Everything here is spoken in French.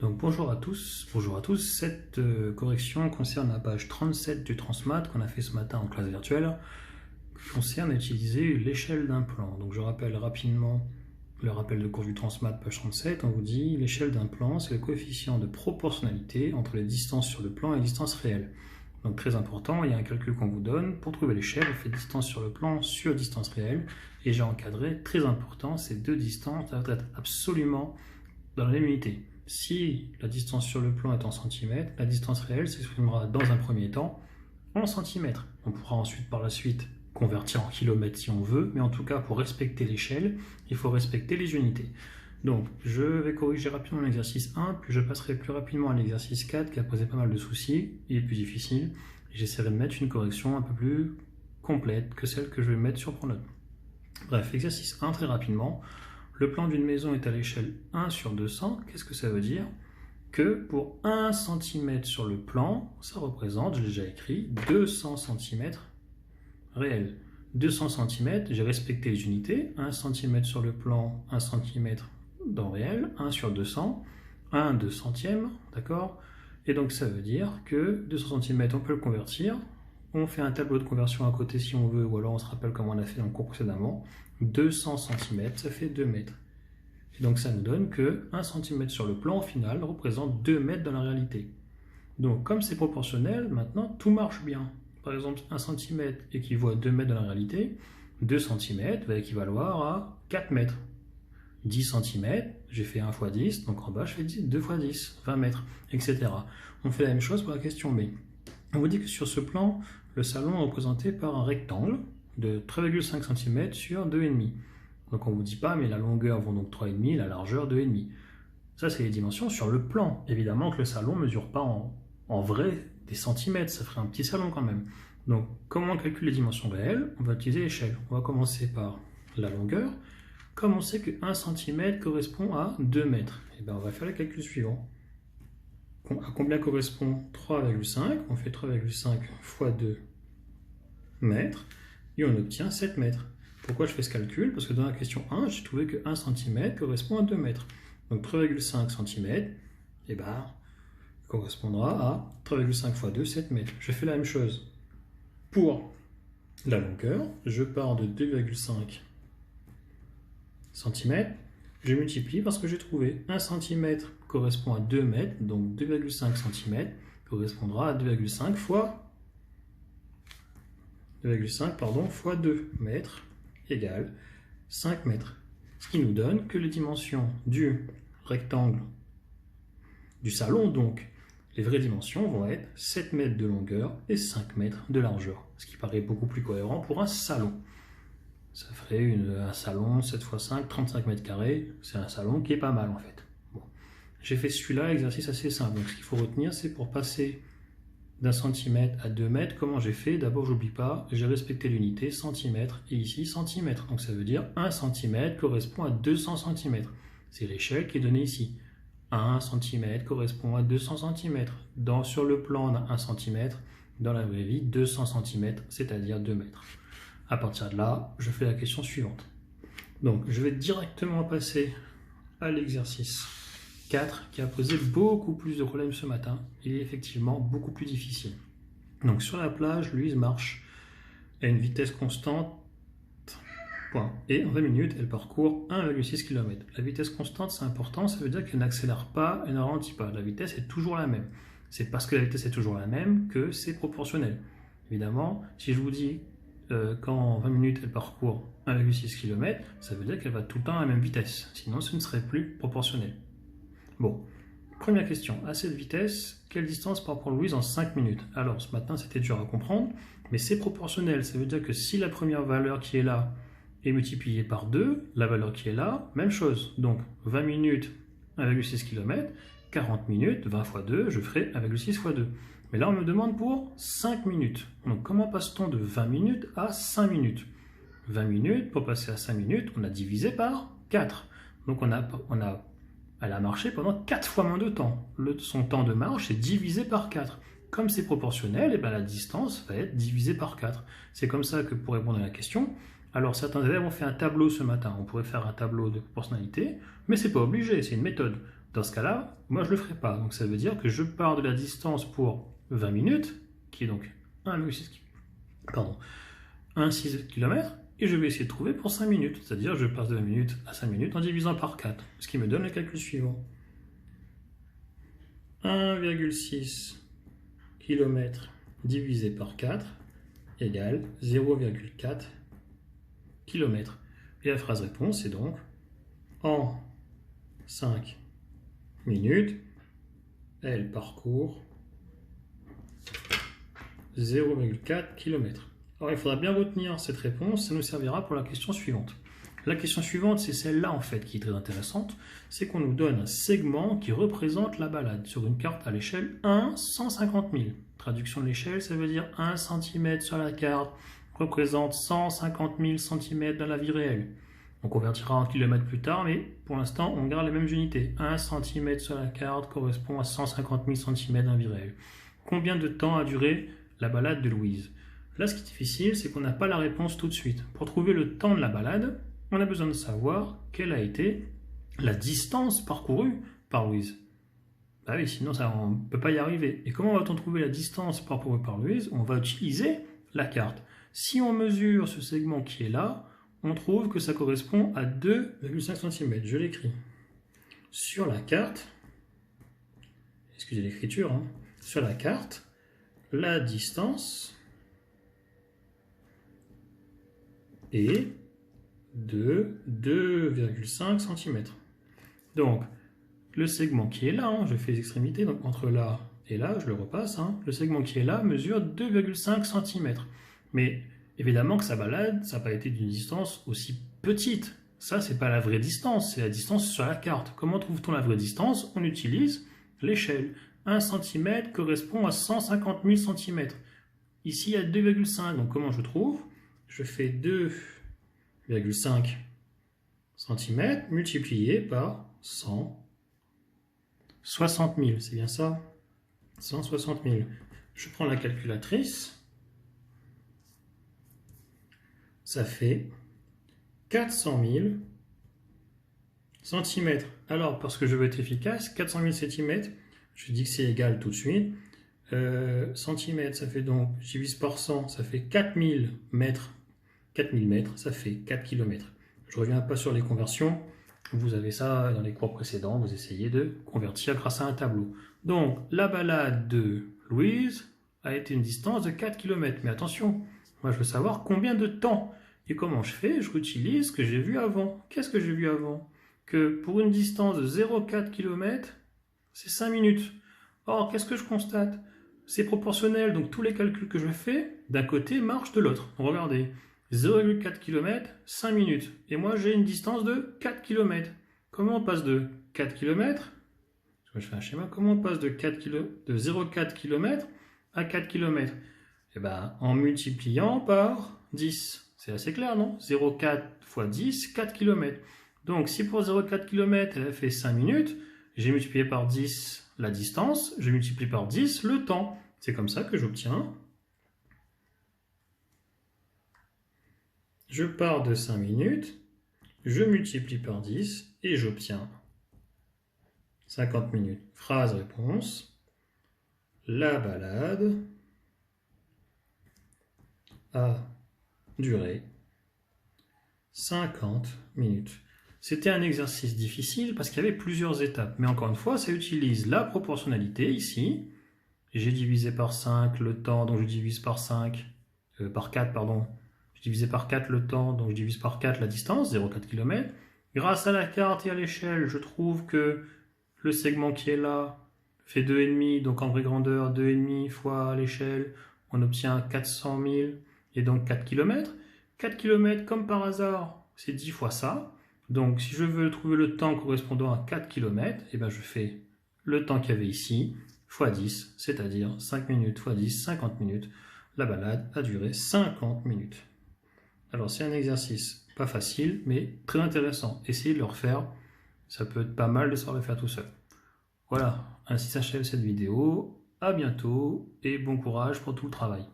Donc bonjour à tous, Cette correction concerne la page 37 du Transmat qu'on a fait ce matin en classe virtuelle, qui concerne à utiliser l'échelle d'un plan. Donc je rappelle rapidement le rappel de cours du Transmat, page 37. On vous dit l'échelle d'un plan, c'est le coefficient de proportionnalité entre les distances sur le plan et les distances réelles. Donc très important, il y a un calcul qu'on vous donne. Pour trouver l'échelle, on fait distance sur le plan sur distance réelle. Et j'ai encadré, très important, ces deux distances doivent être absolument dans la même unité. Si la distance sur le plan est en centimètres, la distance réelle s'exprimera dans un premier temps en centimètres. On pourra ensuite par la suite convertir en kilomètres si on veut, mais en tout cas pour respecter l'échelle, il faut respecter les unités. Donc je vais corriger rapidement l'exercice 1, puis je passerai plus rapidement à l'exercice 4 qui a posé pas mal de soucis, il est plus difficile, et j'essaierai de mettre une correction un peu plus complète que celle que je vais mettre sur Pronote. Bref, exercice 1 très rapidement. Le plan d'une maison est à l'échelle 1 sur 200. Qu'est-ce que ça veut dire? Que pour 1 cm sur le plan, ça représente, je l'ai déjà écrit, 200 cm réels. 200 cm, j'ai respecté les unités. 1 cm sur le plan, 1 cm dans réel, 1 sur 200, 1 2 centièmes, d'accord? Et donc ça veut dire que 200 cm, on peut le convertir. On fait un tableau de conversion à côté si on veut, ou alors on se rappelle comme on a fait dans le cours précédemment. 200 cm, ça fait 2 mètres. Et donc ça nous donne que 1 cm sur le plan, au final, représente 2 mètres dans la réalité. Donc comme c'est proportionnel, maintenant tout marche bien. Par exemple, 1 cm équivaut à 2 mètres dans la réalité, 2 cm va équivaloir à 4 mètres. 10 cm, j'ai fait 1 x 10, donc en bas je fais 2 x 10, 20 mètres, etc. On fait la même chose pour la question B. On vous dit que sur ce plan, le salon est représenté par un rectangle de 3,5 cm sur 2,5. Donc on ne vous dit pas, mais la longueur vaut donc 3,5, la largeur 2,5. Ça, c'est les dimensions sur le plan. Évidemment que le salon ne mesure pas en vrai des centimètres, ça ferait un petit salon quand même. Donc comment on calcule les dimensions réelles? On va utiliser l'échelle. On va commencer par la longueur. Comme on sait que 1 cm correspond à 2 mètres, et bien on va faire le calcul suivant. À combien correspond 3,5? On fait 3,5 x 2 mètres. Et on obtient 7 mètres. Pourquoi je fais ce calcul? Parce que dans la question 1, j'ai trouvé que 1 cm correspond à 2 mètres. Donc 3,5 cm correspondra à 3,5 x 2, 7 mètres. Je fais la même chose pour la longueur. Je pars de 2,5 cm. Je multiplie parce que j'ai trouvé 1 cm correspond à 2 mètres. Donc 2,5 cm correspondra à 2,5 fois 2,5 fois 2 mètres égale 5 mètres. Ce qui nous donne que les dimensions du rectangle du salon, donc les vraies dimensions, vont être 7 mètres de longueur et 5 mètres de largeur. Ce qui paraît beaucoup plus cohérent pour un salon. Ça ferait un salon 7 x 5, 35 mètres carrés. C'est un salon qui est pas mal en fait. Bon. J'ai fait celui-là, exercice assez simple. Donc ce qu'il faut retenir, c'est pour passer d'un centimètre à 2 mètres, comment j'ai fait? D'abord, j'oublie pas, j'ai respecté l'unité centimètre et ici centimètre. Donc ça veut dire 1 cm correspond à 200 cm. C'est l'échelle qui est donnée ici. 1 cm correspond à 200 cm. Sur le plan, on a 1 cm. Dans la vraie vie, 200 cm, c'est-à-dire 2 mètres. À partir de là, je fais la question suivante. Donc, je vais directement passer à l'exercice 4 qui a posé beaucoup plus de problèmes ce matin. Il est effectivement beaucoup plus difficile. Donc sur la plage, Louise marche à une vitesse constante, point. Et en 20 minutes, elle parcourt 1,6 km. La vitesse constante, c'est important, ça veut dire qu'elle n'accélère pas, elle ne ralentit pas. La vitesse est toujours la même. C'est parce que la vitesse est toujours la même que c'est proportionnel. Évidemment, si je vous dis qu'en 20 minutes, elle parcourt 1,6 km, ça veut dire qu'elle va tout le temps à la même vitesse. Sinon, ce ne serait plus proportionnel. Bon, première question, à cette vitesse, quelle distance parcourt Louise en 5 minutes? Alors, ce matin, c'était dur à comprendre, mais c'est proportionnel. Ça veut dire que si la première valeur qui est là est multipliée par 2, la valeur qui est là, même chose. Donc, 20 minutes, 1,6 km, 40 minutes, 20 x 2, je ferai 1,6 x 2. Mais là, on me demande pour 5 minutes. Donc, comment passe-t-on de 20 minutes à 5 minutes? 20 minutes, pour passer à 5 minutes, on a divisé par 4. Donc, elle a marché pendant 4 fois moins de temps. Son temps de marche est divisé par 4. Comme c'est proportionnel, et bien la distance va être divisée par 4. C'est comme ça que pour répondre à la question, alors certains élèves ont fait un tableau ce matin. On pourrait faire un tableau de proportionnalité, mais ce n'est pas obligé, c'est une méthode. Dans ce cas-là, moi je ne le ferai pas. Donc ça veut dire que je pars de la distance pour 20 minutes, qui est donc 1,6 km, et je vais essayer de trouver pour 5 minutes. C'est-à-dire je passe de 20 minutes à 5 minutes en divisant par 4, ce qui me donne le calcul suivant. 1,6 km divisé par 4 égale 0,4 km. Et la phrase réponse est donc en 5 minutes, elle parcourt 0,4 km. Alors il faudra bien retenir cette réponse, ça nous servira pour la question suivante. La question suivante, c'est celle-là en fait qui est très intéressante, c'est qu'on nous donne un segment qui représente la balade sur une carte à l'échelle 1/150 000. Traduction de l'échelle, ça veut dire 1 cm sur la carte représente 150 000 cm dans la vie réelle. On convertira en kilomètres plus tard, mais pour l'instant, on garde les mêmes unités. 1 cm sur la carte correspond à 150 000 cm dans la vie réelle. Combien de temps a duré la balade de Louise? Là, ce qui est difficile, c'est qu'on n'a pas la réponse tout de suite. Pour trouver le temps de la balade, on a besoin de savoir quelle a été la distance parcourue par Louise. Bah oui, sinon on ne peut pas y arriver. Et comment va-t-on trouver la distance parcourue par Louise? On va utiliser la carte. Si on mesure ce segment qui est là, on trouve que ça correspond à 2,5 cm. Je l'écris. Sur la carte, excusez l'écriture, hein, sur la carte, la distance est de 2,5 cm. Donc, le segment qui est là, hein, je fais les extrémités, donc entre là et là, je le repasse, hein, le segment qui est là mesure 2,5 cm. Mais évidemment que sa balade, ça n'a pas été d'une distance aussi petite. Ça, c'est pas la vraie distance, c'est la distance sur la carte. Comment trouve-t-on la vraie distance? On utilise l'échelle. 1 cm correspond à 150 000 cm. Ici, il y a 2,5. Donc, comment je trouve? Je fais 2,5 cm multiplié par 160 000. C'est bien ça? 160 000. Je prends la calculatrice. Ça fait 400 000 cm. Alors, parce que je veux être efficace, 400 000 cm, je dis que c'est égal tout de suite. Centimètres, ça fait donc, je divise par 100, ça fait 4000 mètres. 4000 mètres, ça fait 4 km. Je ne reviens pas sur les conversions. Vous avez ça dans les cours précédents. Vous essayez de convertir grâce à un tableau. Donc, la balade de Louise a été une distance de 4 km. Mais attention, moi je veux savoir combien de temps. Et comment je fais? Je réutilise ce que j'ai vu avant. Qu'est-ce que j'ai vu avant? Que pour une distance de 0,4 km, c'est 5 minutes. Or, qu'est-ce que je constate? C'est proportionnel, donc tous les calculs que je fais, d'un côté marchent de l'autre. Regardez, 0,4 km, 5 minutes. Et moi, j'ai une distance de 4 km. Comment on passe de 4 km? Je fais un schéma. Comment on passe de 0,4 km à 4 km? Eh ben, en multipliant par 10. C'est assez clair, non? 0,4 fois 10, 4 km. Donc, si pour 0,4 km, elle a fait 5 minutes, j'ai multiplié par 10 la distance, je multiplie par 10 le temps. C'est comme ça que j'obtiens. Je pars de 5 minutes, je multiplie par 10 et j'obtiens 50 minutes. Phrase-réponse. La balade a duré 50 minutes. C'était un exercice difficile parce qu'il y avait plusieurs étapes. Mais encore une fois, ça utilise la proportionnalité ici. J'ai divisé par 5 le temps, donc je divise par 4, pardon. Je divisé par 4 le temps, donc je divise par 4 la distance, 0,4 km. Grâce à la carte et à l'échelle, je trouve que le segment qui est là fait 2,5, donc en vraie grandeur, 2,5 fois l'échelle, on obtient 400 000 et donc 4 km. 4 km, comme par hasard, c'est 10 fois ça. Donc, si je veux trouver le temps correspondant à 4 km, eh ben, je fais le temps qu'il y avait ici, fois 10, c'est-à-dire 5 minutes fois 10, 50 minutes. La balade a duré 50 minutes. Alors, c'est un exercice pas facile, mais très intéressant. Essayez de le refaire. Ça peut être pas mal de savoir le faire tout seul. Voilà, ainsi s'achève cette vidéo. À bientôt et bon courage pour tout le travail.